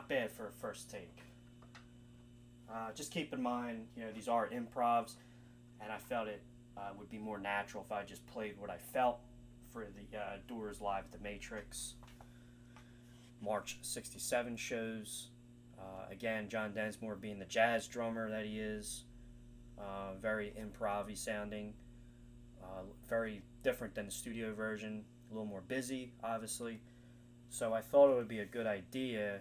not bad for a first take. Just keep in mind, these are improvs, and I felt it would be more natural if I just played what I felt for the Doors Live at the Matrix March '67 shows. Again, John Densmore being the jazz drummer that he is, very improv-y sounding, very different than the studio version, a little more busy, obviously. So I thought it would be a good idea,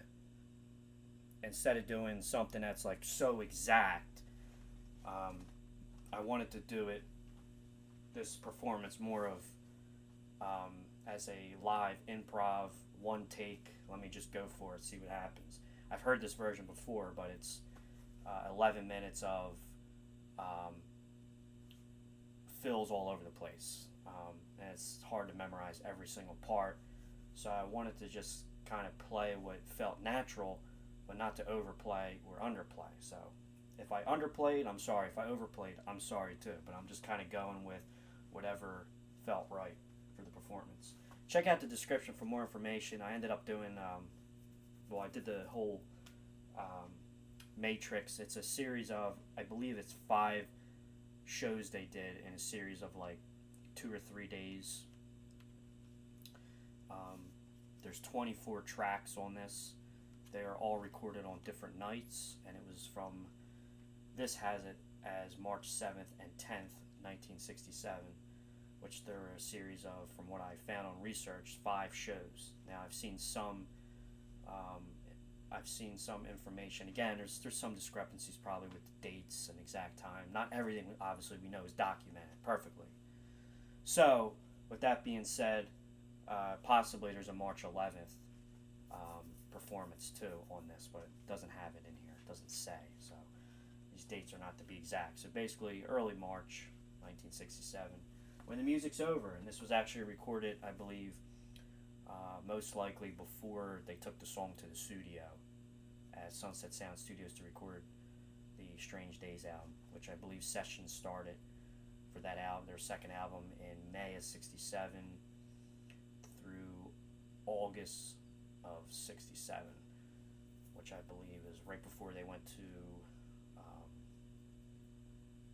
instead of doing something that's like so exact, I wanted to do this performance more of as a live improv, one take, let me just go for it, see what happens. I've heard this version before, but it's 11 minutes of fills all over the place, and it's hard to memorize every single part. So I wanted to just kind of play what felt natural, but not to overplay or underplay. So if I underplayed, I'm sorry. If I overplayed, I'm sorry too. But I'm just kind of going with whatever felt right for the performance. Check out the description for more information. I ended up doing, I did the whole Matrix. It's a series of, I believe it's 5 shows they did in a series of like 2 or 3 days. There's 24 tracks on this. They are all recorded on different nights, and it was from, this has it as March 7th and 10th, 1967, which there were a series of, from what I found on research, 5 shows. Now I've seen some information. Again, there's some discrepancies probably with the dates and exact time. Not everything, obviously, we know is documented perfectly. So, with that being said, possibly there's a March 11th performance too on this, but it doesn't have it in here. It doesn't say. So these dates are not to be exact. So basically early March 1967, when the music's over. And this was actually recorded, I believe, most likely before they took the song to the studio at Sunset Sound Studios to record the Strange Days album, which I believe sessions started for that album, their second album, in May of '67 through August of '67, which I believe is right before they went to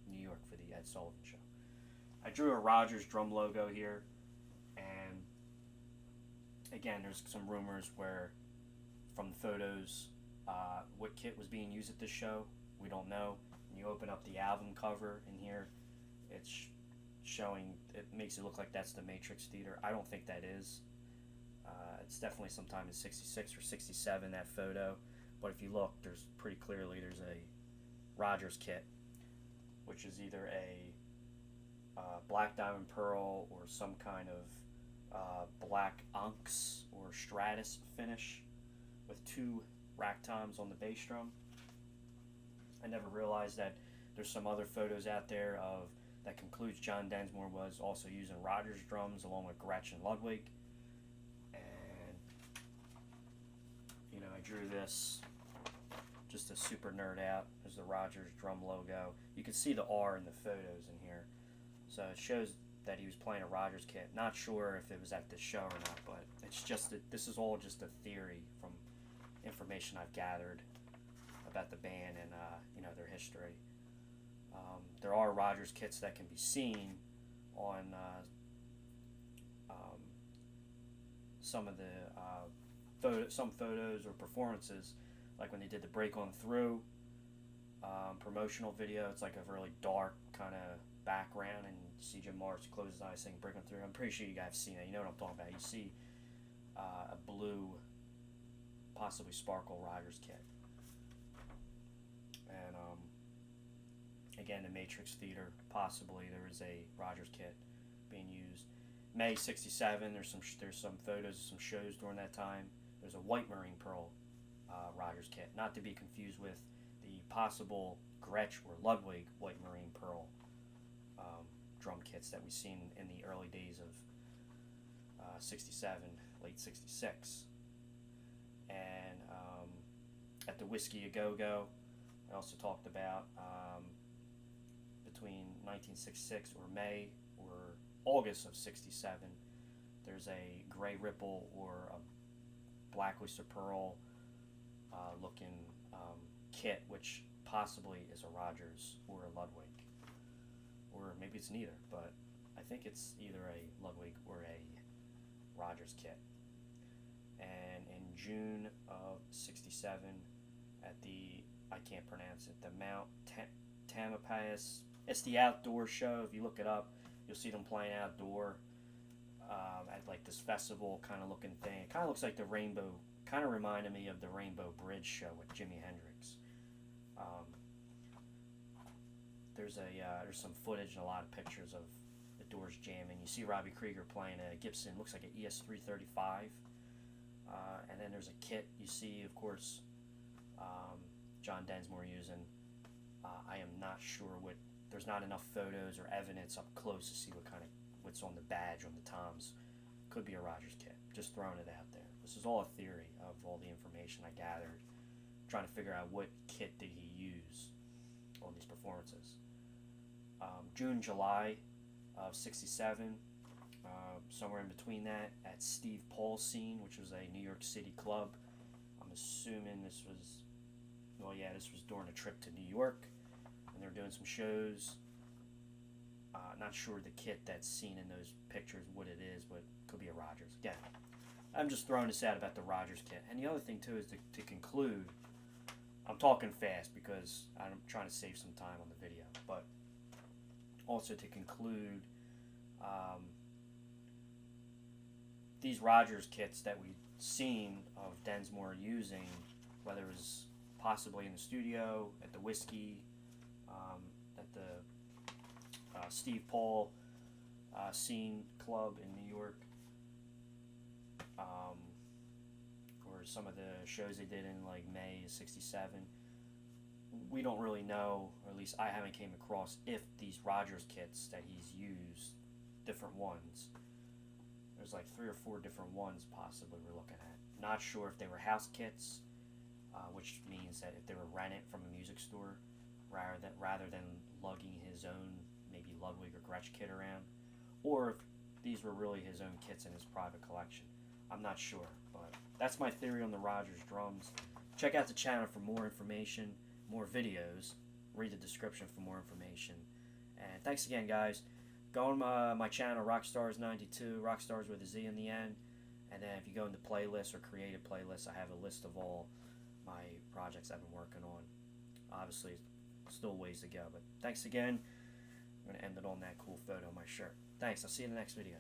New York for the Ed Sullivan Show. I drew a Rogers drum logo here, and again, there's some rumors where, from the photos, what kit was being used at this show, we don't know. When you open up the album cover in here, it's showing, it makes it look like that's the Matrix Theater. I don't think that is. It's definitely sometime in '66 or '67, that photo. But if you look, there's pretty clearly, there's a Rogers kit, which is either a black diamond pearl or some kind of black onyx or stratus finish with 2 rack toms on the bass drum. I never realized that there's some other photos out there of that concludes John Densmore was also using Rogers drums along with Gretchen Ludwig. And I drew this just to super nerd out. There's the Rogers drum logo. You can see the R in the photos in here, so it shows that he was playing a Rogers kit. Not sure if it was at this show or not, but it's just that this is all just a theory from information I've gathered about the band and their history. There are Rogers kits that can be seen on some of the some photos or performances, like when they did the Break On Through promotional video. It's like a really dark kind of background, and you see Jim Morrison close his eyes saying "Break On Through." I'm pretty sure you guys have seen that. You know what I'm talking about. You see a blue, possibly sparkle Rogers kit. And again, the Matrix Theater, possibly there is a Rogers kit being used. May '67, there's some photos of some shows during that time. There's a white marine pearl Rogers kit, not to be confused with the possible Gretsch or Ludwig white marine pearl drum kits that we've seen in the early days of '67, late '66. And at the Whisky A Go Go, I also talked about between 1966 or May or August of '67, there's a gray ripple or a black oyster pearl kit, which possibly is a Rogers or a Ludwig, or maybe it's neither, but I think it's either a Ludwig or a Rogers kit. And in June of '67, at the, I can't pronounce it, the Tom.IMO, it's the outdoor show. If you look it up, you'll see them playing outdoor at like this festival kind of looking thing. It kind of looks like the Rainbow, kind of reminded me of the Rainbow Bridge show with Jimi Hendrix. There's some footage and a lot of pictures of the Doors jamming. You see Robby Krieger playing a Gibson, looks like an ES335. And then there's a kit you see, of course, John Densmore using. I am not sure what, there's not enough photos or evidence up close to see what's on the badge on the toms. Could be a Rogers kit. Just throwing it out there. This is all a theory of all the information I gathered, trying to figure out what kit did he use on these performances. June, July of '67, somewhere in between that, at Steve Paul's Scene, which was a New York City club. I'm assuming this was, well, yeah, this was during a trip to New York, and they were doing some shows. Not sure the kit that's seen in those pictures, what it is, but it could be a Rogers. Again, I'm just throwing this out about the Rogers kit. And the other thing, too, is to conclude, I'm talking fast because I'm trying to save some time on the video, but also to conclude, these Rogers kits that we've seen of Densmore using, whether it was possibly in the studio, at the Whisky, at the Steve Paul Scene Club in New York, or some of the shows they did in like May of '67. We don't really know, or at least I haven't came across, if these Rogers kits that he's used, different ones. There's like 3 or 4 different ones possibly we're looking at. Not sure if they were house kits, which means that if they were rented from a music store, rather than lugging his own maybe Ludwig or Gretsch kit around, or if these were really his own kits in his private collection. I'm not sure, but that's my theory on the Rogers drums. Check out the channel for more information, more videos. Read the description for more information. And thanks again, guys. Go on my channel, Rockstars92, Rockstars with a Z in the end. And then if you go into playlists or creative playlists, I have a list of all my projects I've been working on. Obviously, still ways to go, but thanks again. I'm going to end it on that cool photo of my shirt. Thanks. I'll see you in the next video.